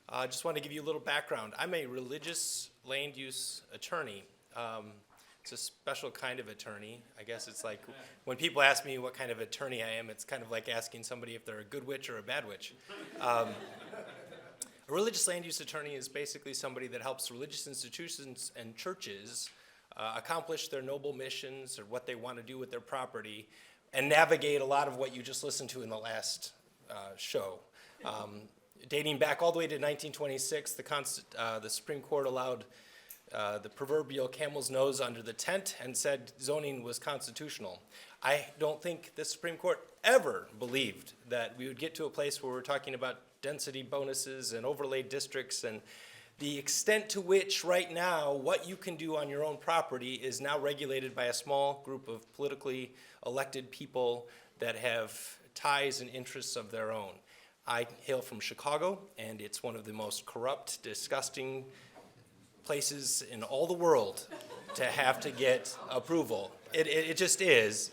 I just want to give you a little background. I'm a religious land use attorney. It's a special kind of attorney. I guess it's like when people ask me what kind of attorney I am, it's kind of like asking somebody if they're a good witch or a bad witch. A religious land use attorney is basically somebody that helps religious institutions and churches accomplish their noble missions or what they want to do with their property and navigate a lot of what you just listened to in the last show. Dating back all the way to 1926, the Supreme Court allowed the proverbial camel's nose under the tent and said zoning was constitutional. I don't think the Supreme Court ever believed that we would get to a place where we're talking about density bonuses and overlay districts, and the extent to which right now what you can do on your own property is now regulated by a small group of politically elected people that have ties and interests of their own. I hail from Chicago, and it's one of the most corrupt, disgusting places in all the world to have to get approval. It just is.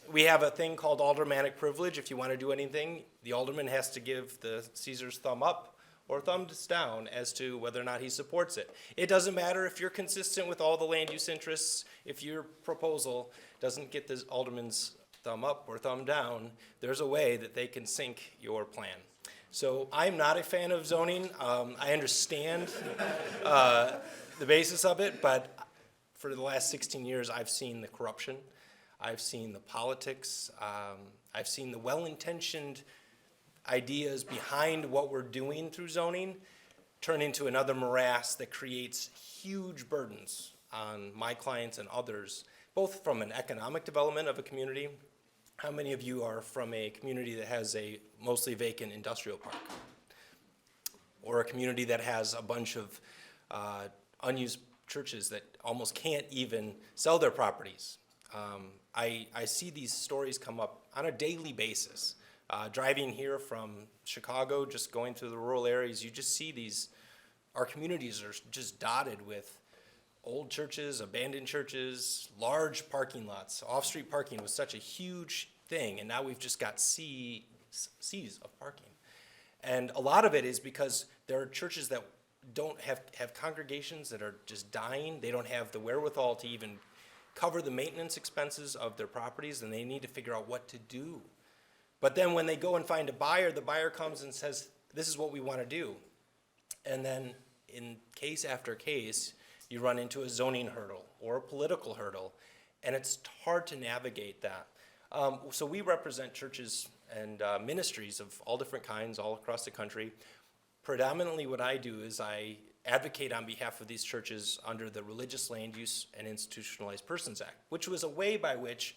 We have a thing called aldermanic privilege. If you want to do anything, the alderman has to give the Caesar's thumb up or thumbs down as to whether or not he supports it. It doesn't matter if you're consistent with all the land use interests. If your proposal doesn't get the alderman's thumb up or thumb down, there's a way that they can sink your plan. So I'm not a fan of zoning. I understand the basis of it, but for the last 16 years, I've seen the corruption. I've seen the politics. I've seen the well-intentioned ideas behind what we're doing through zoning turn into another morass that creates huge burdens on my clients and others, both from an economic development of a community. How many of you are from a community that has a mostly vacant industrial park? Or a community that has a bunch of unused churches that almost can't even sell their properties? I see these stories come up on a daily basis. Driving here from Chicago, just going through the rural areas, you just see our communities are just dotted with old churches, abandoned churches, large parking lots. Off-street parking was such a huge thing, and now we've just got seas of parking. And a lot of it is because there are churches that don't have congregations that are just dying. They don't have the wherewithal to even cover the maintenance expenses of their properties, and they need to figure out what to do. But then when they go and find a buyer, the buyer comes and says, this is what we want to do. And then in case after case, you run into a zoning hurdle or a political hurdle, and it's hard to navigate that. So we represent churches and ministries of all different kinds all across the country. Predominantly what I do is I advocate on behalf of these churches under the Religious Land Use and Institutionalized Persons Act, which was a way by which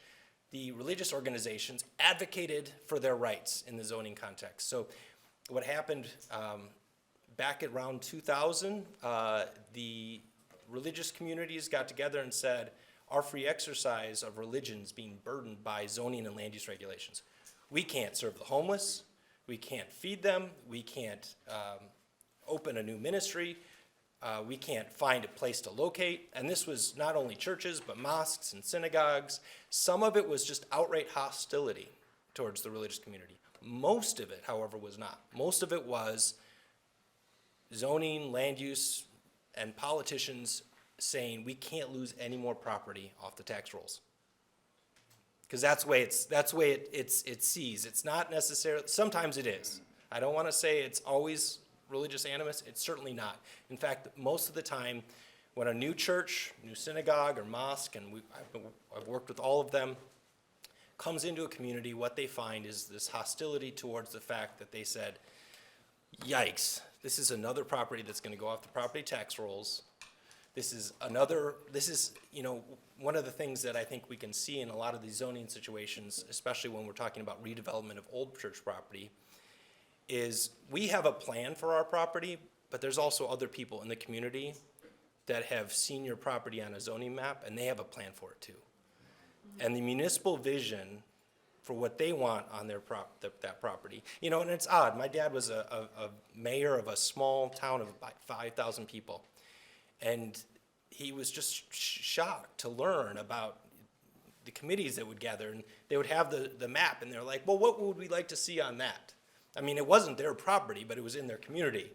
the religious organizations advocated for their rights in the zoning context. So what happened back at around 2000, the religious communities got together and said, our free exercise of religion's being burdened by zoning and land use regulations. We can't serve the homeless, we can't feed them, we can't open a new ministry, we can't find a place to locate. And this was not only churches, but mosques and synagogues. Some of it was just outright hostility towards the religious community. Most of it, however, was not. Most of it was zoning, land use, and politicians saying we can't lose any more property off the tax rolls. Because that's the way it sees. It's not necessarily, sometimes it is. I don't want to say it's always religious animus. It's certainly not. In fact, most of the time, when a new church, new synagogue or mosque, and I've worked with all of them, comes into a community, what they find is this hostility towards the fact that they said, yikes, this is another property that's going to go off the property tax rolls. This is one of the things that I think we can see in a lot of these zoning situations, especially when we're talking about redevelopment of old church property, is we have a plan for our property, but there's also other people in the community that have seen your property on a zoning map, and they have a plan for it too. And the municipal vision for what they want on their that property, and it's odd. My dad was a mayor of a small town of about 5,000 people, and he was just shocked to learn about the committees that would gather, and they would have the map, and they're like, well, what would we like to see on that? I mean, it wasn't their property, but it was in their community.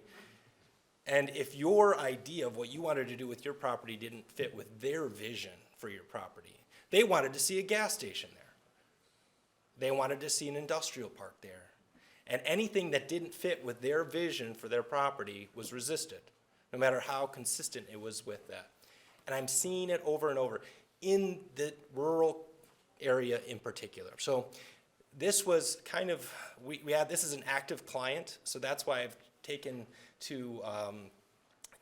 And if your idea of what you wanted to do with your property didn't fit with their vision for your property, they wanted to see a gas station there. They wanted to see an industrial park there. And anything that didn't fit with their vision for their property was resisted, no matter how consistent it was with that. And I'm seeing it over and over in the rural area in particular. So this was kind of, this is an active client, so that's why I've taken to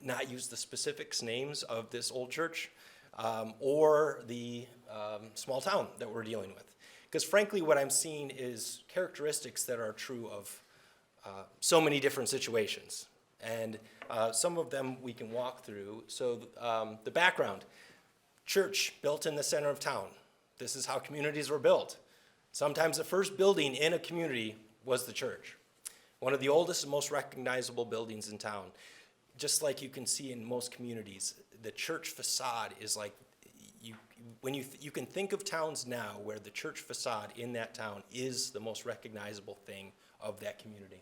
not use the specifics names of this old church or the small town that we're dealing with. Because frankly, what I'm seeing is characteristics that are true of so many different situations. And some of them we can walk through. So the background, church built in the center of town. This is how communities were built. Sometimes the first building in a community was the church. One of the oldest and most recognizable buildings in town. Just like you can see in most communities, the church facade is like, you can think of towns now where the church facade in that town is the most recognizable thing of that community.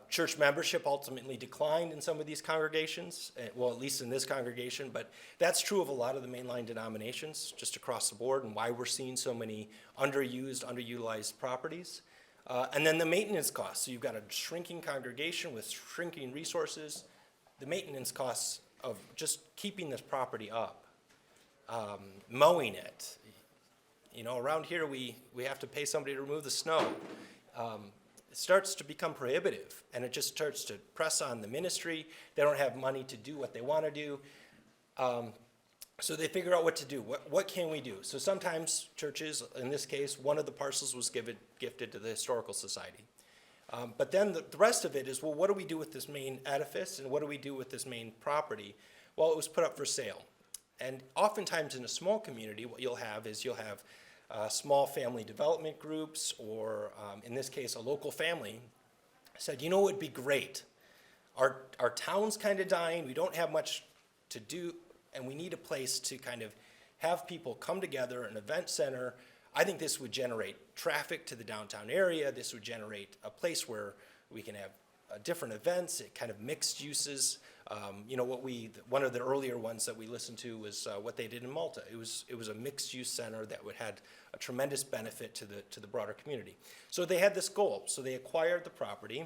Church membership ultimately declined in some of these congregations, well, at least in this congregation, but that's true of a lot of the mainline denominations just across the board, and why we're seeing so many underutilized properties. And then the maintenance costs. So you've got a shrinking congregation with shrinking resources. The maintenance costs of just keeping this property up, mowing it. You know, around here we have to pay somebody to remove the snow. It starts to become prohibitive, and it just starts to press on the ministry. They don't have money to do what they want to do. So they figure out what to do. What can we do? So sometimes churches, in this case, one of the parcels was gifted to the Historical Society. But then the rest of it is, well, what do we do with this main edifice, and what do we do with this main property? Well, it was put up for sale. And oftentimes in a small community, what you'll have small family development groups, or in this case, a local family said, you know, it would be great. Our town's kind of dying. We don't have much to do, and we need a place to kind of have people come together, an event center. I think this would generate traffic to the downtown area. This would generate a place where we can have different events, kind of mixed uses. You know, one of the earlier ones that we listened to was what they did in Malta. It was a mixed use center that had a tremendous benefit to the broader community. So they had this goal. So they acquired the property.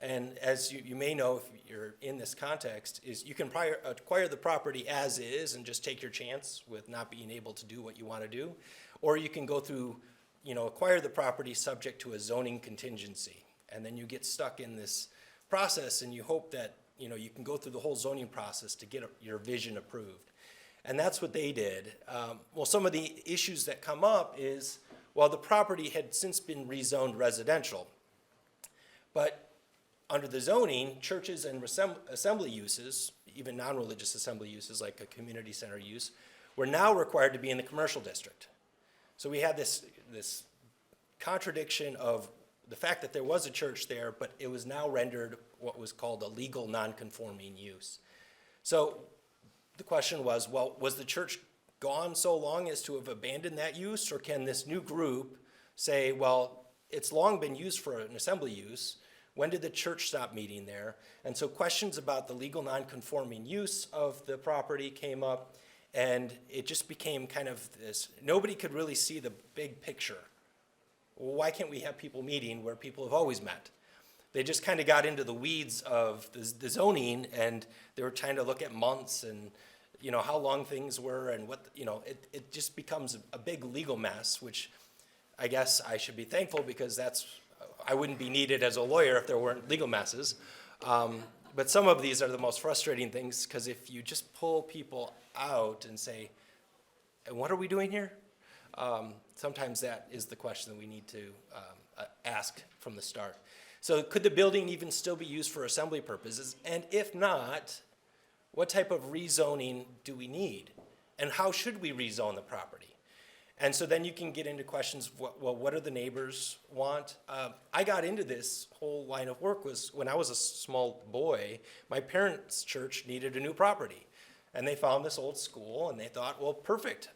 And as you may know, if you're in this context, is you can acquire the property as is and just take your chance with not being able to do what you want to do. Or you can go through, acquire the property subject to a zoning contingency. And then you get stuck in this process, and you hope that, you can go through the whole zoning process to get your vision approved. And that's what they did. Well, some of the issues that come up is, well, the property had since been rezoned residential. But under the zoning, churches and assembly uses, even non-religious assembly uses like a community center use, were now required to be in the commercial district. So we had this contradiction of the fact that there was a church there, but it was now rendered what was called a legal non-conforming use. So the question was, well, was the church gone so long as to have abandoned that use, or can this new group say, well, it's long been used for an assembly use. When did the church stop meeting there? And so questions about the legal non-conforming use of the property came up, and it just became kind of this, nobody could really see the big picture. Well, why can't we have people meeting where people have always met? They just kind of got into the weeds of the zoning, and they were trying to look at months and how long things were, and what, it just becomes a big legal mess, which I guess I should be thankful, because I wouldn't be needed as a lawyer if there weren't legal messes. But some of these are the most frustrating things, because if you just pull people out and say, and what are we doing here? Sometimes that is the question that we need to ask from the start. So could the building even still be used for assembly purposes? And if not, what type of rezoning do we need? And how should we rezone the property? And so then you can get into questions, what do the neighbors want? I got into this whole line of work was when I was a small boy, my parents' church needed a new property. And they found this old school, and they thought, well, perfect.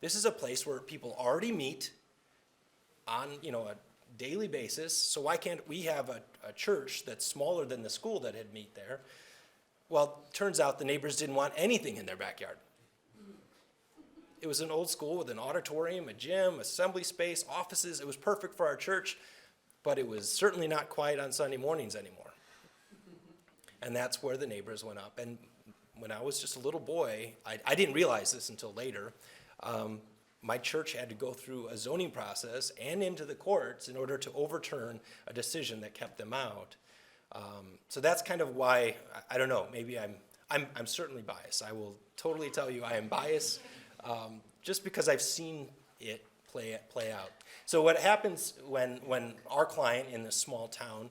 This is a place where people already meet on, a daily basis, so why can't we have a church that's smaller than the school that had meet there? Well, turns out the neighbors didn't want anything in their backyard. It was an old school with an auditorium, a gym, assembly space, offices. It was perfect for our church, but it was certainly not quiet on Sunday mornings anymore. And that's where the neighbors went up. And when I was just a little boy, I didn't realize this until later, my church had to go through a zoning process and into the courts in order to overturn a decision that kept them out. So that's kind of why, I don't know, maybe I'm certainly biased. I will totally tell you I am biased, just because I've seen it play out. So what happens when our client in this small town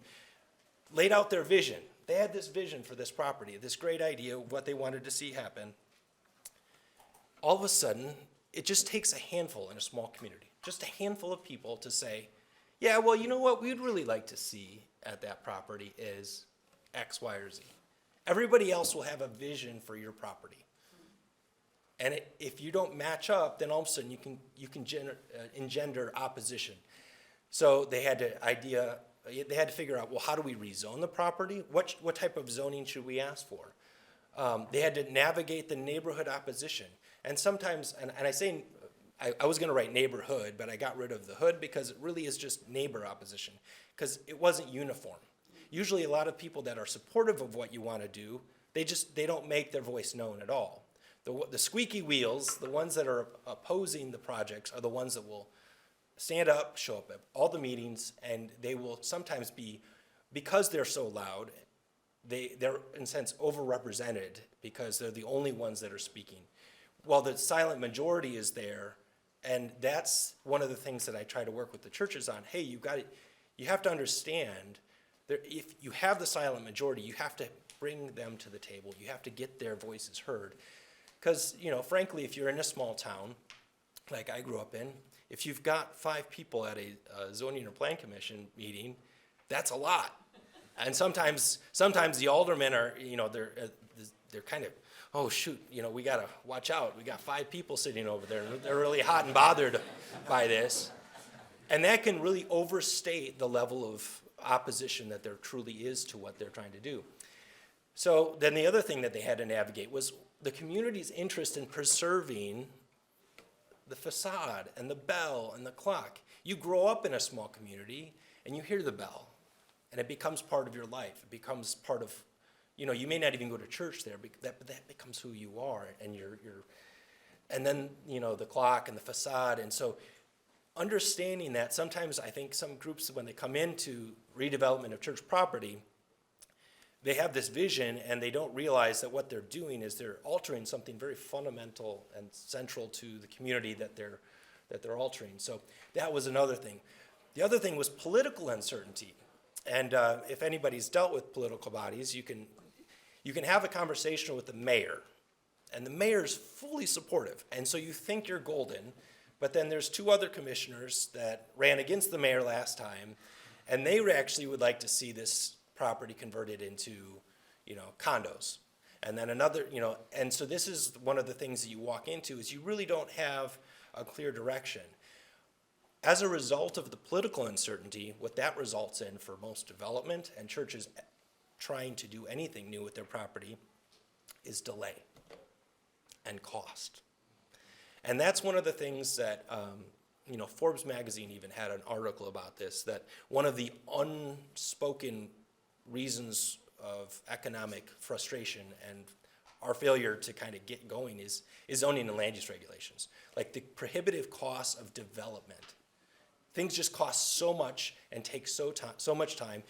laid out their vision, they had this vision for this property, this great idea of what they wanted to see happen. All of a sudden, it just takes a handful in a small community, just a handful of people to say, yeah, well, you know what we'd really like to see at that property is X, Y, or Z. Everybody else will have a vision for your property. And if you don't match up, then all of a sudden you can engender opposition. So they had to figure out, well, how do we rezone the property? What type of zoning should we ask for? They had to navigate the neighborhood opposition. And sometimes, and I say, I was going to write neighborhood, but I got rid of the hood because it really is just neighbor opposition, because it wasn't uniform. Usually a lot of people that are supportive of what you want to do, they don't make their voice known at all. The squeaky wheels, the ones that are opposing the projects, are the ones that will stand up, show up at all the meetings, and they will sometimes be, because they're so loud, they're in a sense overrepresented because they're the only ones that are speaking. While the silent majority is there, and that's one of the things that I try to work with the churches on. Hey, you have to understand that if you have the silent majority, you have to bring them to the table. You have to get their voices heard. Because, frankly, if you're in a small town, like I grew up in, if you've got 5 people at a zoning or plan commission meeting, that's a lot. And sometimes the aldermen are, they're kind of, oh shoot, we gotta watch out. We got 5 people sitting over there. They're really hot and bothered by this. And that can really overstate the level of opposition that there truly is to what they're trying to do. So then the other thing that they had to navigate was the community's interest in preserving the facade and the bell and the clock. You grow up in a small community and you hear the bell and it becomes part of your life. It becomes part of, you may not even go to church there, but that becomes who you are, and and then, the clock and the facade. And so understanding that, sometimes I think some groups, when they come into redevelopment of church property, they have this vision and they don't realize that what they're doing is they're altering something very fundamental and central to the community that they're altering. So that was another thing. The other thing was political uncertainty. And if anybody's dealt with political bodies, you can have a conversation with the mayor, and the mayor's fully supportive. And so you think you're golden, but then there's 2 other commissioners that ran against the mayor last time, and they actually would like to see this property converted into, condos. And then another, and so this is one of the things that you walk into, is you really don't have a clear direction. As a result of the political uncertainty, what that results in for most development and churches trying to do anything new with their property is delay and cost. And that's one of the things that, Forbes magazine even had an article about this, that one of the unspoken reasons of economic frustration and our failure to kind of get going is zoning and land use regulations. Like the prohibitive costs of development. Things just cost so much and take so much time.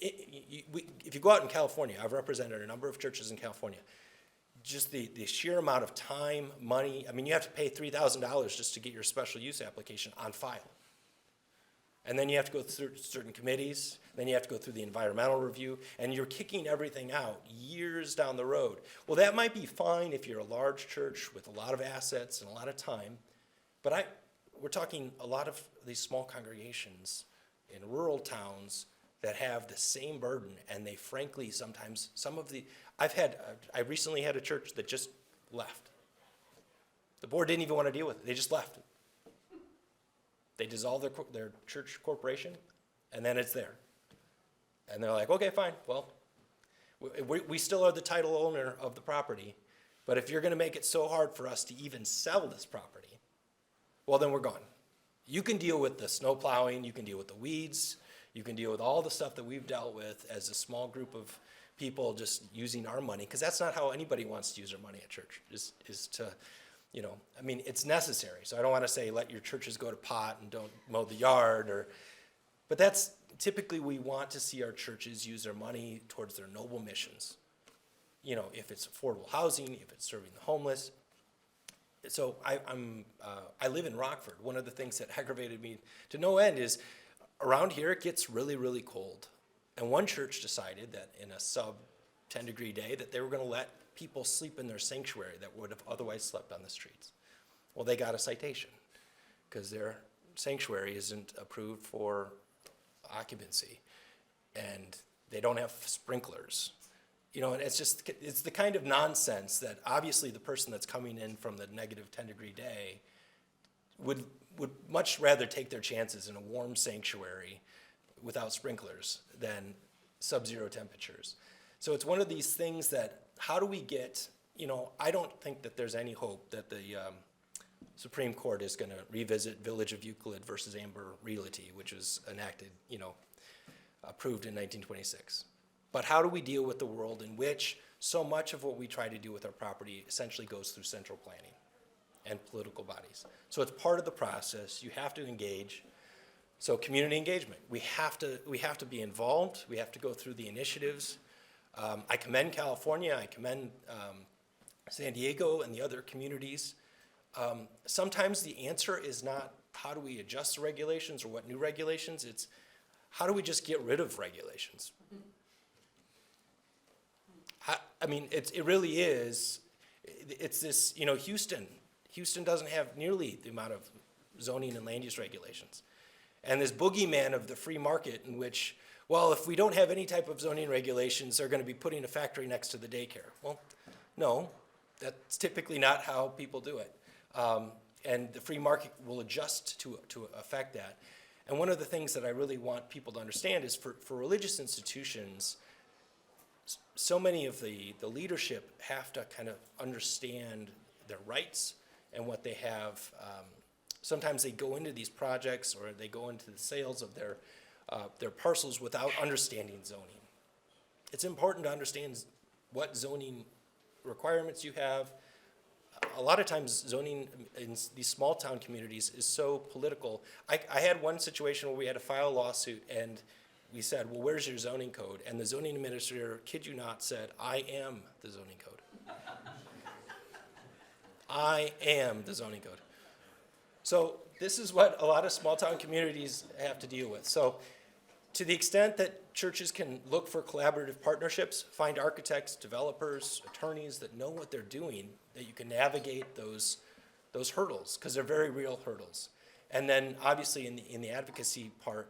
If you go out in California, I've represented a number of churches in California, just the sheer amount of time, money, you have to pay $3,000 just to get your special use application on file. And then you have to go through certain committees, then you have to go through the environmental review, and you're kicking everything out years down the road. Well, that might be fine if you're a large church with a lot of assets and a lot of time, but we're talking a lot of these small congregations in rural towns that have the same burden, and they frankly sometimes, I recently had a church that just left. The board didn't even want to deal with it, they just left. They dissolved their church corporation, and then it's there. And they're like, okay, fine, well, we still are the title owner of the property, but if you're gonna make it so hard for us to even sell this property, well, then we're gone. You can deal with the snow plowing, you can deal with the weeds, you can deal with all the stuff that we've dealt with as a small group of people just using our money, because that's not how anybody wants to use their money at church, is to, you know, I mean, it's necessary. So I don't want to say let your churches go to pot and don't mow the yard, but that's typically we want to see our churches use their money towards their noble missions. You know, if it's affordable housing, if it's serving the homeless. So I live in Rockford. One of the things that aggravated me to no end is around here it gets really, really cold. And one church decided that in a sub 10 degree day that they were going to let people sleep in their sanctuary that would have otherwise slept on the streets. Well, they got a citation because their sanctuary isn't approved for occupancy and they don't have sprinklers. You know, and it's the kind of nonsense that obviously the person that's coming in from the negative 10 degree day would much rather take their chances in a warm sanctuary without sprinklers than sub-zero temperatures. So it's one of these things that, how do we get, you know, I don't think that there's any hope that the Supreme Court is going to revisit Village of Euclid versus Amber Realty, which was enacted, you know, approved in 1926. But how do we deal with the world in which so much of what we try to do with our property essentially goes through central planning and political bodies? So it's part of the process. You have to engage. So community engagement. We have to be involved. We have to go through the initiatives. I commend California. I commend San Diego and the other communities. Sometimes the answer is not how do we adjust the regulations or what new regulations. It's how do we just get rid of regulations? I mean, it really is. It's this, you know, Houston doesn't have nearly the amount of zoning and land use regulations. And this boogeyman of the free market in which, well, if we don't have any type of zoning regulations, they're going to be putting a factory next to the daycare. Well, no, that's typically not how people do it. And the free market will adjust to affect that. And one of the things that I really want people to understand is for religious institutions, so many of the leadership have to kind of understand their rights and what they have. Sometimes they go into these projects or they go into the sales of their parcels without understanding zoning. It's important to understand what zoning requirements you have. A lot of times zoning in these small town communities is so political. I had one situation where we had to file a lawsuit and we said, well, where's your zoning code? And the zoning administrator, kid you not, said, I am the zoning code. I am the zoning code. So this is what a lot of small town communities have to deal with. So to the extent that churches can look for collaborative partnerships, find architects, developers, attorneys that know what they're doing, that you can navigate those hurdles, because they're very real hurdles. And then obviously in the advocacy part,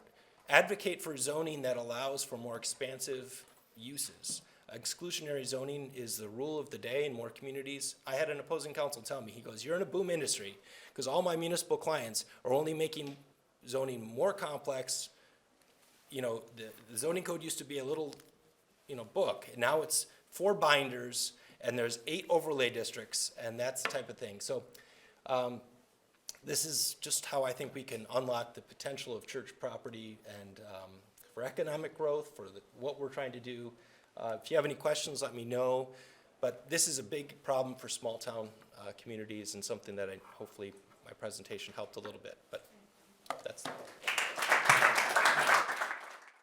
advocate for zoning that allows for more expansive uses. Exclusionary zoning is the rule of the day in more communities. I had an opposing counsel tell me, he goes, you're in a boom industry because all my municipal clients are only making zoning more complex. You know, the zoning code used to be a little, you know, book, and now it's 4 binders and there's 8 overlay districts, and that's the type of thing. So this is just how I think we can unlock the potential of church property and for economic growth, for what we're trying to do. If you have any questions, let me know. But this is a big problem for small town communities and something that hopefully my presentation helped a little bit. But